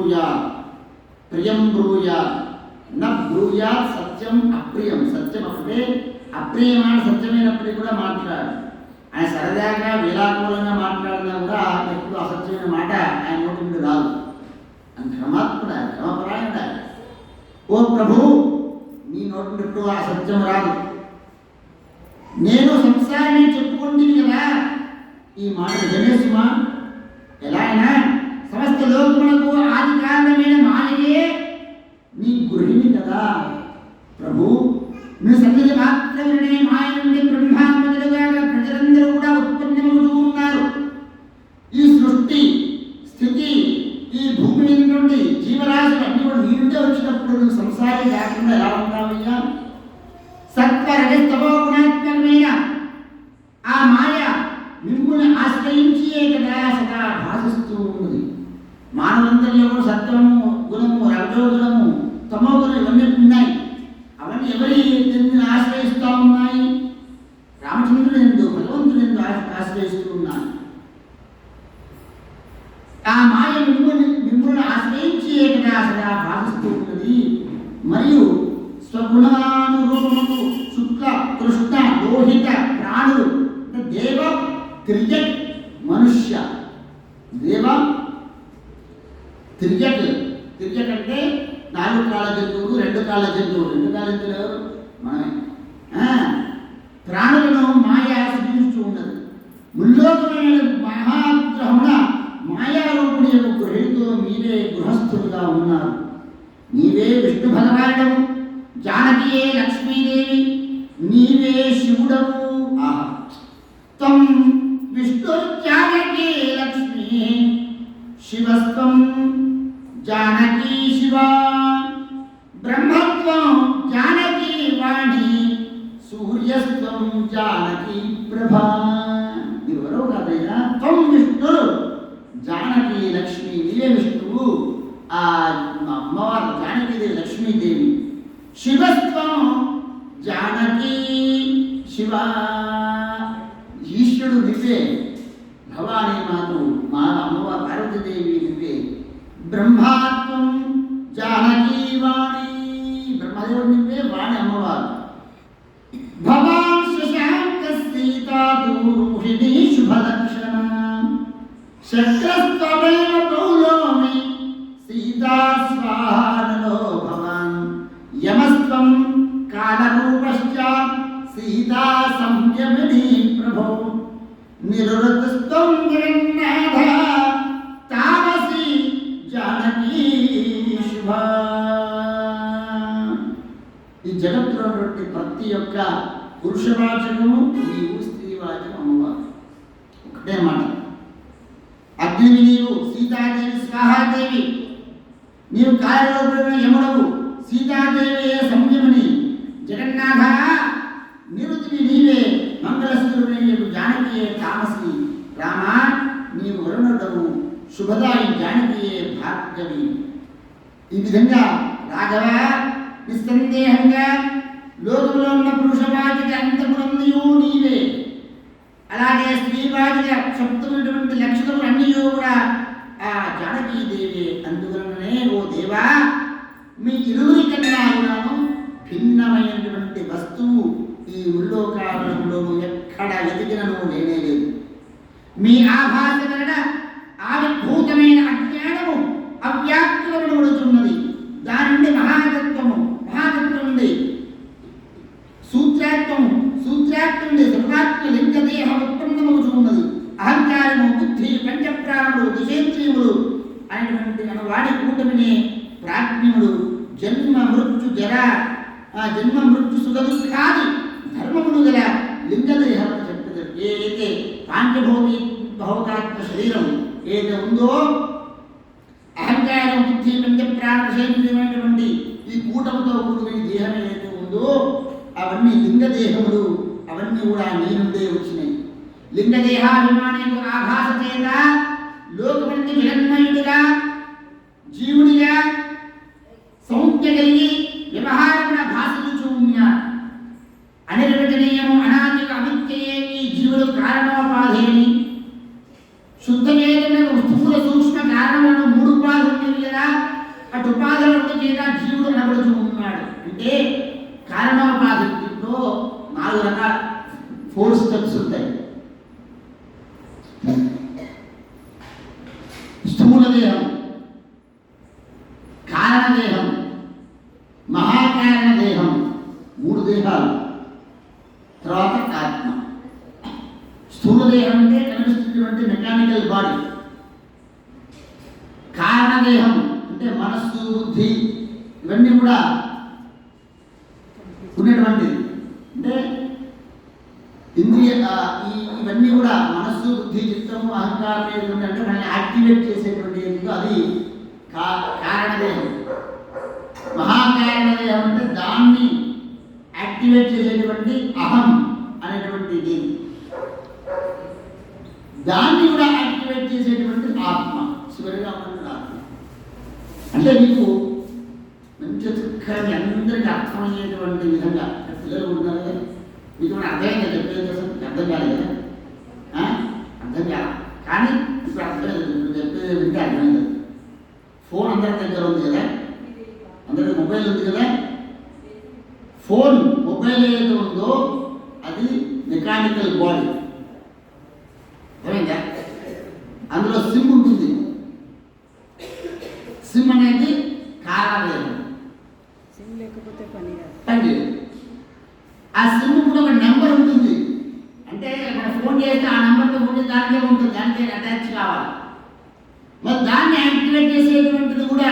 బ్రూయాత్ ప్రియం బ్రూయాత్ న బ్రూయాత్ సత్యం అప్రియం. సత్యం అంటే అప్రియమైన సత్యమైనప్పటికీ కూడా మాట్లాడు. ఆయన సరదాగా వేలాకూలంగా మాట్లాడినా కూడా ఎప్పుడు అసత్యమైన మాట ఆయన నోటి నుండి రాదు. అంత క్షమాత్ముడ, క్షమపరాయణ. ఓ ప్రభు, నీ నోటి నుండి ఎప్పుడు అసత్యం రాదు. నేను సంసారాన్ని చెప్పుకుంటుంది కదా, ఈ మాట జనేసుమా. ఎలా అయినా సమస్త లోకములకు ఆది కారణమైన మాయే నీ గృహిణి కదా ప్రభు. నువ్వు సన్నిధి మాత్రమే మాయ నుండి బ్రహ్మ మొదలుగా ప్రజలందరూ కూడా ఉత్పన్నమవుతూ ఉన్నారు. ఈ సృష్టి స్థితి, ఈ భూమి మీద నుండి జీవరాశులు అన్ని కూడా నీ నుండే వచ్చినప్పుడు నువ్వు సంసారి కాకుండా ఎలా ఉంటావయ్యా? సత్వరజస్తమో గుణాత్మకమైన ఆ మాయ మిమ్మల్ని ఆశ్రయించే కదా సదా భాషిస్తూ ఉన్నది. మానవంతుల్లో కూడా సత్వము గుణము, రజో గుణము, తమో గుణం ఇవన్నీ ఉన్నాయి. అవన్నీ ఎవరి ఆశ్రయిస్తూ ఉన్నాయి? రామచంద్రుడు ఎందు, భగవంతుడు ఎందు ఆశ్రయిస్తూ ఉన్నాయి. ఆ మాయ మిమ్మల్ని ఆశ్రయించే కదా సదా భాషిస్తూ ఉన్నది. మరియు స్వగుణానురూపముకు శుక్ల, కృష్ణ, లోహిత ప్రాణులు దేవ, త్రియక్, మనుష్య. దేవ త్రియక్. త్రియక్ అంటే 4 కాళ్ళ జంతువులు, 2 కాళ్ళ జంతువులు. 2 కాళ్ళ జంతువులు ఎవరు? మనమే. ప్రాణులను మాయ సృష్టిస్తూ ఉన్నది. ముల్లోకమైన మహాగ్రహమున మాయారూపుడి యొక్క గృహితో మీరే గృహస్థులుగా ఉన్నారు. నీవే విష్ణు భగవానుడవు, జానకియే లక్ష్మీదేవి, నీవే శివుడవు. ఆహా. త్వం విష్ణుర్జానకీ లక్ష్మీ, శివస్త్వం జానకీ శివ, బ్రహ్మత్వం జానకీ వాణి, సూర్యస్త్వం జానకీ ప్రభా. ఎవరో కాదైనా త్వం విష్ణు జానకీ లక్ష్మి, నీవే విష్ణువు, ఆ అమ్మవారు జానకీదేవి లక్ష్మీదేవి. శివస్త్వం జానకీ శివ, ఈశ్వరుడు నువ్వే, భవానీ మాతు మా అమ్మవారు పార్వతీదేవి నువ్వే. బ్రహ్మాత్వం జానకీ వాణి, బ్రహ్మదేవుడు నువ్వే, వాణి అమ్మవారు. భవాన్ శశాంక సీతా దూరుహిణి శుభలక్షణ, శక్రస్త్వమేవ పౌలోమి సీతా స్వాహానలో భవాన్. యమస్త్వం కాలరూపశ్చ సీతా సంయమిని ప్రభో, నిరురతస్త్వం జగన్నాథ తామసి జానకీ శుభ. ఈ జగత్తులో ఉన్నటువంటి ప్రతి ఒక్క పురుషవాచకము నీవు, స్త్రీవాచకం అమ్మవారు. ఒకటే మాట. అగ్నివి నీవు, సీతాదేవి స్వాహాదేవి. నీవు కాలరూపమైన యముడవు, సీతాదేవి సంయమని. జగన్నాథ నిరుతివి నీవే, మంగళస్థురుని నీవు, జానకియే తామసి. రామ నీవు వరుణుడవు, శుభదాయి జానకియే భార్గవి. ఈ విధంగా రాఘవ నిస్సందేహంగా లోకంలో ఉన్న పురుషవాచిక అంతమునందియు నీవే, అలాగే స్త్రీవాచిక సప్తమైనటువంటి లక్షణములు అన్నీ కూడా ఆ జానకీదేవి. అందువలననే ఓ దేవా, మీ ఇరువురి కన్నా కూడాను భిన్నమైనటువంటి వస్తువు ఈ ముల్లోకాలంలోనూ ఎక్కడ వెతికినను లేనే లేదు. మీ ఆభాస వలన ఆవిర్భూతమైన అజ్ఞానము అవ్యాక్తులబడుతున్నది. దాని నుండి మహాతత్వము, మహాతత్వం నుండి సూత్రాత్మము, సూత్రాత్మ నుండి సర్వాత్మ లింగదేహ ఉత్పన్నమవుతున్నది. అహంకారము, బుద్ధి, పంచప్రాణములు, దశేంద్రియములు అనేటువంటి వాడి కూటమిని ప్రాజ్ఞముడు జన్మ మృత్యు జర, జన్మ మృత్యు సుఖదుఃఖాది ధర్మములు గల లింగదేహాలను చెప్పదు. ఏదైతే పాంచభౌతి భౌతాత్మ శరీరం ఏదైతే ఉందో, అహంకారం, బుద్ధి, పంచప్రాణ దశేంద్రియమైనటువంటి ఈ కూటమితో కూడుకుని దేహం ఏదైతే ఉందో అవన్నీ లింగదేహములు. అవన్నీ కూడా నీ నుండే వచ్చినాయి. లింగదేహాభిమానికు ఆభాస చేత లోకమంది జగన్మయుడిగా, జీవుడిగా సౌఖ్య కలిగి వ్యవహారమున భాషించు ఉన్నారు. అనిర్వచనీయము అనాదిక అవిద్యయే ఈ జీవుడు శుద్ధ చేతనకు స్థూల సూక్ష్మ కారణములను 3 ఉపాధులు కదా అటు ఉపాధులను చేత జీవుడు అనబడుతూ ఉన్నాడు. అంటే కారణోపాధిలో 4 రకాల 4 స్టెప్స్ ఉంటాయి. స్థూల దేహం, కారణదేహం, మహాకారణ దేహం, 3 దేహాలు. తర్వాత ఆత్మ. స్థూల దేహం అంటే కనిపిస్తున్నటువంటి మెకానికల్ బాడీ. కారణదేహం అంటే మనస్సు, బుద్ధి ఇవన్నీ కూడా ఉన్నటువంటిది. అంటే ఇంద్రియ ఇవన్నీ కూడా మనస్సు, బుద్ధి, చిత్తము, అహంకారం అంటే మనల్ని యాక్టివేట్ చేసేటువంటి ఏంటో అది కారణదేహం. మహాకారణదేహం అంటే దాన్ని యాక్టివేట్ చేసేటువంటి అహం అనేటువంటిది. దాన్ని కూడా యాక్టివేట్ చేసేటువంటి ఆత్మ, చివరిగా ఉన్నటువంటి ఆత్మ. అంటే మీకు మంచి చక్కగా అందరికీ అర్థమయ్యేటువంటి విధంగా పిల్లలు ఉంటారు కదా, మీకు అర్థమైందా చెప్పేది? అసలు అర్థం కాలేదు కదా, అర్థం కాదు. కానీ ఇప్పుడు అర్థమైంది, చెప్పేది వింటే అర్థమైంది. ఫోన్ అందరి దగ్గర ఉంది కదా, అందరికి మొబైల్ ఉంది కదా. ఫోన్ మొబైల్ ఏదైతే ఉందో అది మెకానికల్ బాడీ, అర్థమైందా? అందులో సిమ్ ఉంటుంది. సిమ్ అనేది కారణం, సిమ్ లేకపోతే పని ఆ సిమ్ కూడా ఒక నెంబర్ ఉంటుంది. అంటే మనం ఫోన్ చేస్తే ఆ నెంబర్తో ఫోన్ చేస్తే దానికే ఉంటుంది, దానికే అటాచ్ కావాలి. మరి దాన్ని యాక్టివేట్ చేసేటువంటిది కూడా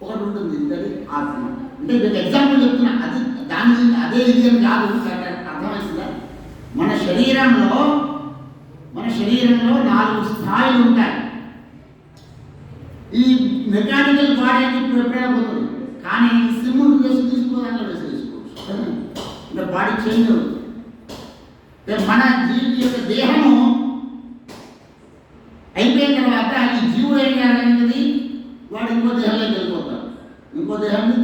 ఒకటి ఉంటుంది, అది ఆత్మ. అంటే మీకు ఎగ్జాంపుల్ చెప్తున్నా, అది దాని అదే ఇది అని కాదు, అర్థమవుతుందా? మన శరీరంలో 4 స్థాయిలు ఉంటాయి. ఈ మెకానికల్ బాడీ అని ఇప్పుడు ఎప్పుడైనా పోతుంది, కానీ సిమ్ తీసుకోవడానికి వేసేసుకోవచ్చు. అంటే బాడీ చేంజ్ అవుతుంది. మన జీవి యొక్క దేహము అయిపోయిన తర్వాత ఈ జీవుడు ఏం చేయాలనేది వాడు ఇంకో దేహంలోకి వెళ్ళిపోతాడు, ఇంకో దేహాన్ని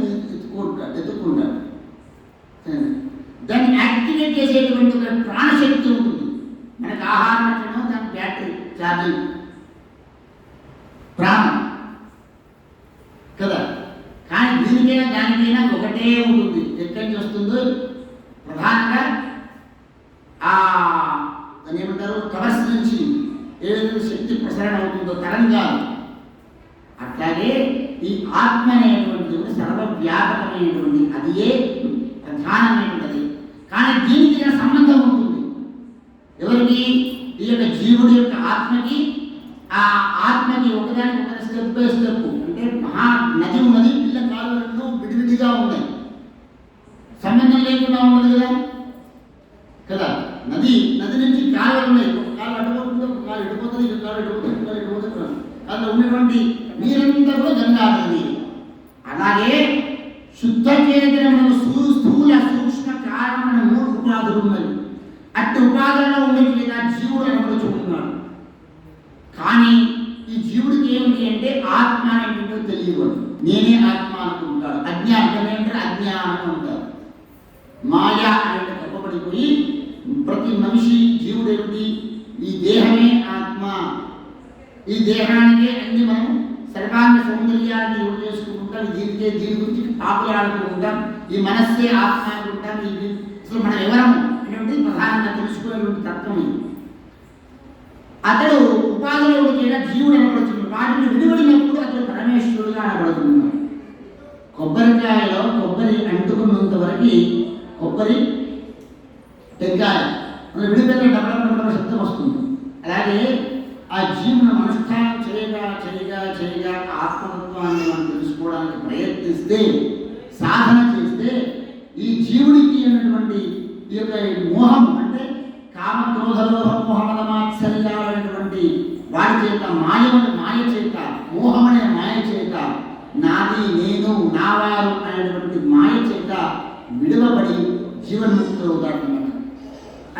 ఎత్తుకుంటాడు. దాన్ని యాక్టివేట్ చేసేటువంటి ఒక ప్రాణశక్తి ఉంటుంది. మనకు ఆహారం అంటే దాని బ్యాటరీ ఛార్జింగ్ ప్రాణం కదా. కానీ దీనికైనా దానికైనా ఒకటే ఉంటుంది. ఎక్కడి నుంచి వస్తుందో ప్రధానంగా దాన్ని ఏమంటారు, కవర్స్ నుంచి ఏదైతే శక్తి ప్రసరణ అవుతుందో తరంగాలు, అట్లాగే ఈ ఆత్మ అనేటువంటిది కూడా సర్వవ్యాపకమైనటువంటి, అది ఏ ప్రధానమైనది. కానీ దీనికి సంబంధం ఉంటుంది. ఎవరికి? ఈ యొక్క జీవుడి యొక్క ఆత్మకి, ఆ ఆత్మకి ఒకదానికి ఒక స్టెప్ బై స్టెప్. అంటే మహా నది ఉన్నది, పిల్ల కాలువలు విడివిడిగా ఉన్నాయి, సంబంధం లేకుండా ఉన్నది కదా. నది నుంచి కాలువలు ఉన్నాయి, ఒక కాలు అడ్డుపోతుంది, ఒక కాలు ఎడిపోతుంది, ఇంకొక కాలు ఎడిపోతుంది, ఇంకొక కాలు ఎడిపోతుంది. అందులో ఉన్నటువంటి నీరంతా కూడా గంగా నది. అలాగే శుద్ధ చేతనములకు స్థూల సూక్ష్మ కారణమైన 3 ఉపాధులు ఉన్నాయి. అట్టి ఉపాధులలో ఉండే జీవుడు అనబడుచుకున్నాడు. కానీ ఈ జీవుడికి ఏమిటి అంటే ఆత్మ అనేటో తెలియదు. నేనే ఆత్మ అనుకుంటాడు. అజ్ఞానం అంటే అజ్ఞానం అంటారు. మాయా అనేది కప్పబడిపోయి ప్రతి మనిషి జీవుడు ఏమిటి? ఈ దేహమే ఆత్మ. ఈ దేహానికే అన్ని మనం సర్వాంగ సౌందర్యాన్ని యూజ్ చేసుకుంటాం. దీని గురించి పాపులు ఆడుకుంటాం. ఈ మనస్సే ఆత్మ అనుకుంటాం. అసలు మనం ఎవరము అనేటువంటి ప్రధానంగా తెలుసుకునేటువంటి తత్వం ఇది. అతడు ఉపాధిలో కూడా జీవుడు అనబడుతున్నాడు. వాటిని విడివడినప్పుడు అతడు పరమేశ్వరుడుగా అనబడుతున్నాడు. కొబ్బరికాయలో కొబ్బరి అంటుకున్నంత వరకు కొబ్బరి టెంకాయ విడిపోయిన డబ్బల శబ్దం వస్తుంది. అలాగే ఆ జీవుని అనుష్ఠానం చేయగా ఆత్మతత్వాన్ని మనం తెలుసుకోవడానికి ప్రయత్నిస్తే, సాధన చేస్తే, ఈ జీవుడికి ఉన్నటువంటి ఈ యొక్క మోహం అంటే కామక్రోధలోహ మోహమదమాత్సర్యాలైనటువంటి వాడి చేత మాయ చేత, మోహమనే మాయ చేత, నాది నేను నావారు అనేటువంటి మాయ చేత విడవబడి జీవన్ముక్తులు అవుతాడు.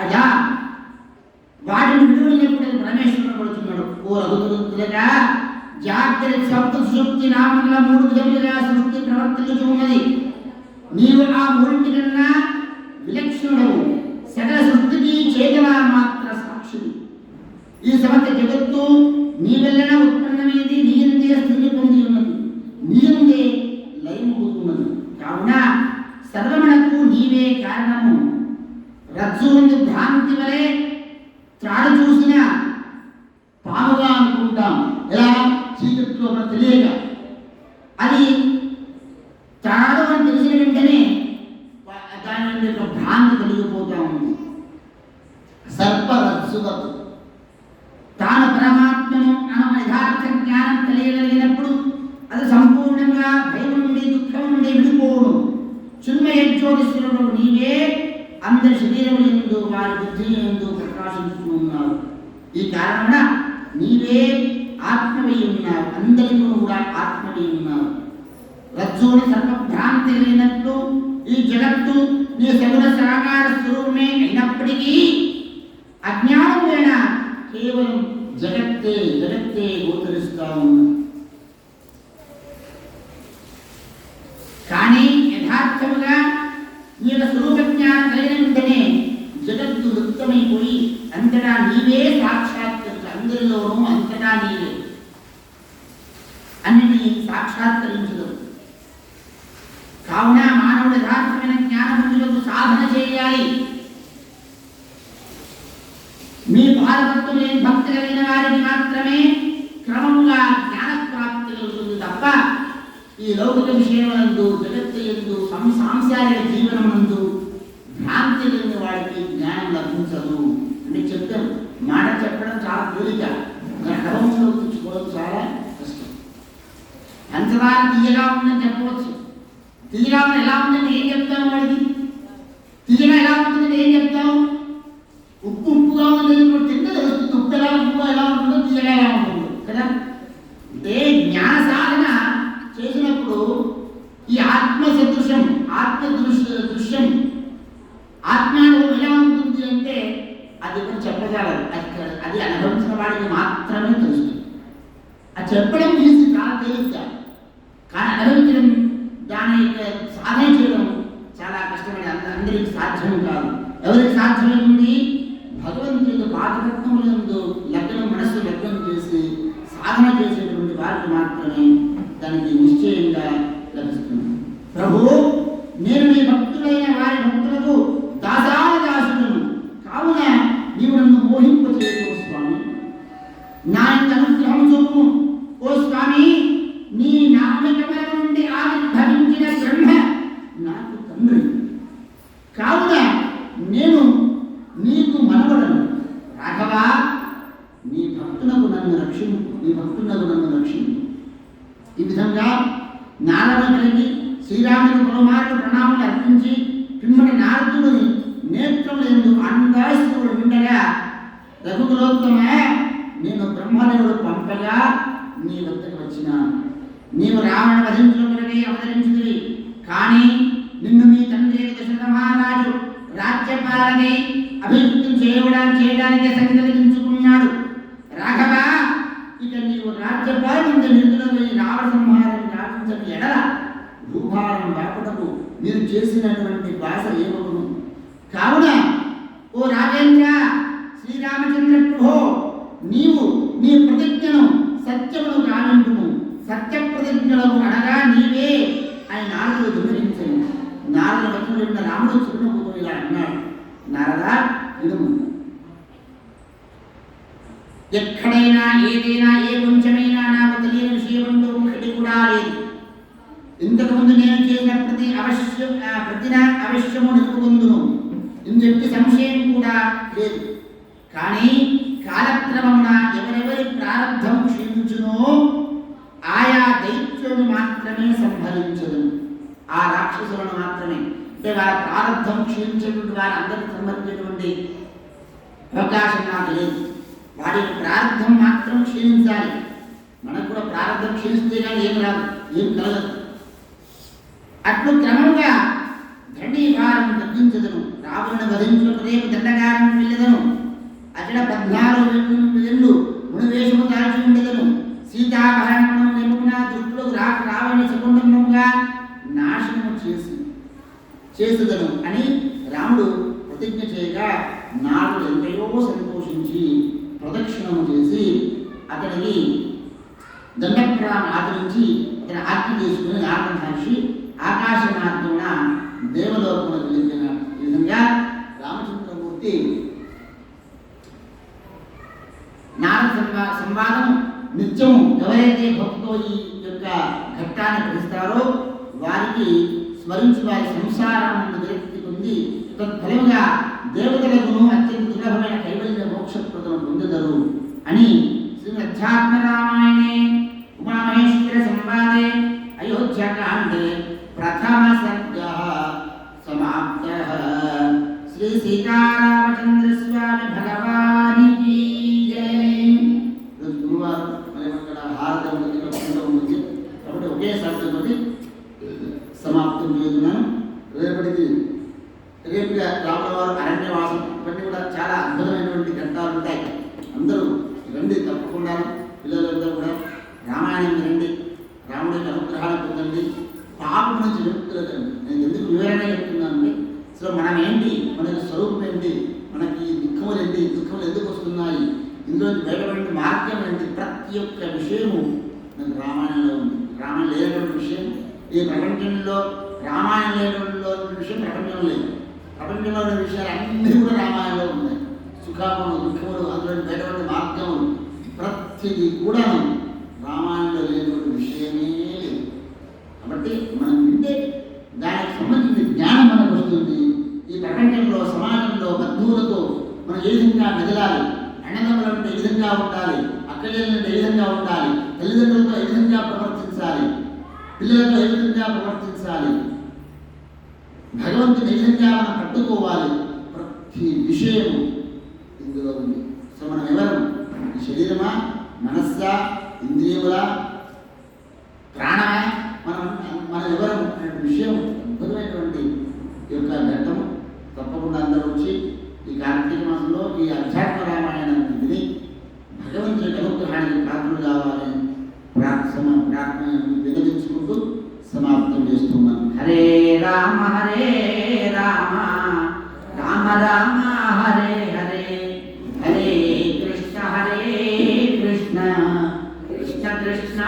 అదా వాటిని విడుదలైనప్పుడు పరమేశ్వరుడు పడుతున్నాడు. ఓ రఘుతులుగా జాగ్రత్త సప్త సుషుప్తి నామముల 3 విధములుగా సృష్టి ప్రవర్తించుతూ ఉన్నది. నీవు ఆ 3 కన్నా విలక్షణుడవు. సకల సృష్టికి చేతన మాత్ర సాక్షి. ఈ సమస్త జగత్తు నీ వలన ఉత్పన్నమైంది, నీయందే స్థితి పొంది ఉన్నది. నీయందే కారణము రజ్జు నుండి భ్రాంతి వలె త్రాడు చూసిన పాముగా అనుకుంటాం. ఎలా? చీకట్లో మనకు తెలియక. అది త్రాడు అని తెలిసిన వెంటనే దాని నుండి ఒక భ్రాంతి కలిగిపోతా ఉంది. సర్పరజ్జువత్ తాను పరమాత్మను అన్న యథార్థ జ్ఞానం తెలియగలిగినప్పుడు అది సంపూర్ణంగా భయం నుండి దుఃఖం నుండి విడిపోవడం. చిన్మయజ్యోతిస్వరుడు నీవే అందరి శరీరములు ఎందు వారి బుద్ధి ఎందు ప్రకాశిస్తూ ఉన్నావు. ఈ కారణమున నీవే ఆత్మవై ఉన్నావు, అందరికీ కూడా ఆత్మవై ఉన్నావు. రజ్జుని సర్వభ్రాంతి కలిగినట్లు ఈ జగత్తు నీ సగుణ సాకార స్వరూపమే అయినప్పటికీ అజ్ఞానమైన కేవలం జగత్తే జగత్తే గోచరిస్తా ఉంది. కానీ యథార్థముగా నీ యొక్క స్వరూప జ్ఞానం కలిగిన వెంటనే జగత్తు లుప్తమైపోయి అంతటా నీవే సాక్షాత్కరించు. అందరిలోనూ అంతటా నీవే అన్నిటినీ సాక్షాత్కరించదు. కావున మానవుడు యథార్థమైన జ్ఞానములకు సాధన చేయాలి. మీ పాదభక్తులు లేని భక్తి కలిగిన వారికి మాత్రమే క్రమముగా జ్ఞాన ప్రాప్తి కలుగుతుంది తప్ప ఈ లౌకిక విషయములందు జగత్తు యందు సాంసారిక జీవనమునందు భ్రాంతి లేని వాడికి జ్ఞానం లభించదు అని చెప్తాం. మాట చెప్పడం చాలా తేలిక, అనుభవంలో తెచ్చుకోవడం చాలా కష్టం. పంచదార తీయగా ఉందని చెప్పవచ్చు. తీయగా ఉన్న ఎలా ఉందని ఏం చెప్తాం? వాడికి తీయగా ఎలా ఉంటుందని ఏం చెప్తాం? ఉప్పు ఉప్పుగా ఉందని తింటే తెలుస్తుంది. ఉప్పు ఎలా ఉప్పు ఎలా ఉంటుందో తీయగా ఎలా ఉంటుందో కదా. అంటే జ్ఞాన సాధన చేసినప్పుడు ఈ ఆత్మ సదృశ్యం ఆత్మ దృశ్యం ఆత్మానుభవం ఎలా ఉంటుంది అంటే అది కూడా చెప్పగలరు. అది అనుభవించిన వాడికి మాత్రమే తెలుస్తుంది. అది చెప్పడం ఈజీ, చాలా తేలిగ్గా. కానీ అనుభవించడం, దాని సాధన చేయడం చాలా కష్టమైన, అందరికి సాధ్యం కాదు. ఎవరికి సాధ్యమైంది? భగవంతుడు పాదరత్నములందు లగ్నం మనస్సు లగ్నం చేసి సాధన చేసేటువంటి వారికి మాత్రమే దానికి నిశ్చయంగా లభిస్తుంది. ప్రభు, నేను నీ భక్తులైన వారి భక్తులకు దాసాదాసులను, కావున నీవు నన్ను మోహింపచేయు స్వామి. నా అనుగ్రహం చూపు ఓ స్వామి. నీ నామకమల నుండి ఆవిర్భవించిన బ్రహ్మ నాకు తండ్రి. కావున నేను నీకు మనవడను. రాఘవా, నీ భక్తులకు నన్ను రక్షింపు, నీ భక్తులకు నన్ను రక్షింపు. ఈ విధంగా నారద కలిగి శ్రీరాముని పలుమార్లు ప్రణామాలు అర్పించి పిమ్మటి నారదుని నేత్రములందు ఆనందాశ్రువుడు నిండగా, రఘుకులోత్తమ, నేను బ్రహ్మదేవుడు పంపగా నీ వద్దకు వచ్చినాను. నీవు రావణ వధించుకుని అవతరించుదివి. కానీ నిన్ను మీ తండ్రి దశరథ మహారాజు రాజ్యపాలనై అభివృద్ధి చేయడానికి సంకల్పించుకున్నాడు. రాఘవ, ఇక నీవు రాజ్యపాలన నిధులపై రావణ సంహారం గావించని ఎడల భూభారం దాపుటకు మీరు చేసినటువంటి భాష ఏమవును? కావున ఓ రాజేంద్ర, శ్రీరామచంద్ర ప్రభో, నీవు నీ ప్రతిజ్ఞను సత్యమును గావింపుము. సత్య ప్రతిజ్ఞలను అనగా నీవే అని నారదుడు వివరించను. నారద వచనములున్న రాముడు చిరునవ్వుతో ఇలా అన్నాడు, నారదా, వినుము. ఎక్కడైనా ఏదైనా ఏ కొంచెమైనా నాకు తెలియని విషయముంటూ ఒకటి కూడా లేదు. ఇంతకుముందు నేను చేసిన ప్రతిన అవశ్యము నిలుపుకుందును. ఇందుకు సంశయం కూడా లేదు. కానీ కాలక్రమమున ఎవరెవరి ప్రారంభం క్షీణించునో ఆయా దైత్యులను మాత్రమే సంహరించదు. ఆ రాక్షసులను మాత్రమే, అంటే వారి ప్రారంభం క్షీణించేటువంటి వారి అందరికీ సంహరించేటువంటి అవకాశం నాకు లేదు. వాటి ప్రారంభం మాత్రం క్షీణించాలి. మనకు కూడా ప్రారంభం క్షీణిస్తే కానీ ఏం రాదు, ఏం కలగదు. అట్లు క్రమంగా ధరణీభారం తగ్గించదను. రావణుని వధించుకు రేపు దండగారం వెళ్ళదను. అక్కడ 14 ఏళ్ళు మునివేషము దాల్చి ఉండేదను. సీతాభరణము నిమున దృష్టిలోకి రావణి సగుండముగా నాశనము చేసేదను అని రాముడు ప్రతిజ్ఞ చేయగా నారదుడు ఎంతయో సంతోషించి ప్రదక్షిణము చేసి అతడికి దండప్రాణం ఆచరించి అతని ఆజ్ఞ చేసుకుని నారద మహర్షి ఆకాశ మార్గమున దేవలోకములకు వెళ్ళినాడు. ఇది నారద సంవాదం నిత్యము ఎవరైతే భక్తితో ఈ యొక్క ఘట్టాన్ని గ్రహిస్తారో వారికి స్మరించి వారి సంసారం విరక్తి పొంది తత్ఫలముగా దేవతలకును అత్యంత దుర్లభమైన కైవల్య మోక్షప్రదం పొందుదరు అని శ్రీ అధ్యాత్మ రామాయణే ఉమామహేశ్వర సంవాదే అయోధ్యాకాండే ప్రథమ సర్గః సమాప్తః. శ్రీ సీతారామచంద్ర స్వామి భగవానికి జై. ఈరోజు గురువారం మరి అక్కడ హారతం ఉంది, కప్పుకుంటూ ఉంది కాబట్టి ఒకే శబ్దంతో సమాప్తం చేస్తున్నాను. రేపుగా రాముల వారు అరణ్యవాసం ఇవన్నీ కూడా చాలా అద్భుతమైనటువంటి ఘట్టాలు ఉంటాయి. అందరూ రండి, తప్పకుండా పిల్లలందరూ కూడా రామాయణం రండి, రాముడి అనుగ్రహాలు పొందండి, పాపం నుంచి విముక్తులకండి. నేను ఎందుకు వివరణ చెప్తున్నానండి, అసలు మనం ఏంటి, మన స్వరూపం ఏంటి, మనకి దుఃఖములు ఏంటి, దుఃఖములు ఎందుకు వస్తున్నాయి, ఇందులో బయటపడిన మార్గం ఏంటి, ప్రతి ఒక్క విషయము మనకు రామాయణంలో ఉంది. రామాయణం లేనటువంటి విషయం ఈ ప్రపంచంలో, రామాయణం లేనటువంటి విషయం ప్రపంచంలో లేదు. ప్రపంచంలో ఉన్న విషయాలు అన్నీ కూడా రామాయణంలో ఉన్నాయి. సుఖములు, దుఃఖములు, అందులో బయటపడిన మార్గములు ప్రతిదీ కూడా రామాయణంలో లేనటువంటి విషయమే లేదు. కాబట్టి మనం వింటే దానికి సంబంధించిన జ్ఞానం మనకు వస్తుంది. ఈ ప్రపంచంలో, సమాజంలో బంధువులతో మనం ఏ విధంగా మెదలాలి, అన్నదమ్ములంటే ఏ విధంగా ఉండాలి, అక్కజనులంటే ఏ విధంగా ఉండాలి, తల్లిదండ్రులతో ఏ విధంగా ప్రవర్తించాలి, పిల్లలతో ఏ విధంగా ప్రవర్తించాలి, భగవంతుని ఏ విధంగా మనం పట్టుకోవాలి, ప్రతి విషయము ఇందులో ఉంది. సో మనం ఎవరు, ఈ శరీరమా, మనస్సా, ఇంద్రియముల, ప్రాణమా, మనం ఎవరు అనే విషయం అద్భుతమైనటువంటి ఈ యొక్క ఘట్టము. తప్పకుండా అందరూ వచ్చి ఈ కార్తీక మాసంలో ఈ అధ్యాత్మ రామాయణాన్ని విని భగవంతుని అనుగ్రహానికి పాత్రలు కావాలని ప్రార్థన వినదించుకుంటూ సమాప్తం చేస్తున్నాను. హరే రామ రామ రామ హరే హరే, హరే కృష్ణ కృష్ణ కృష్ణ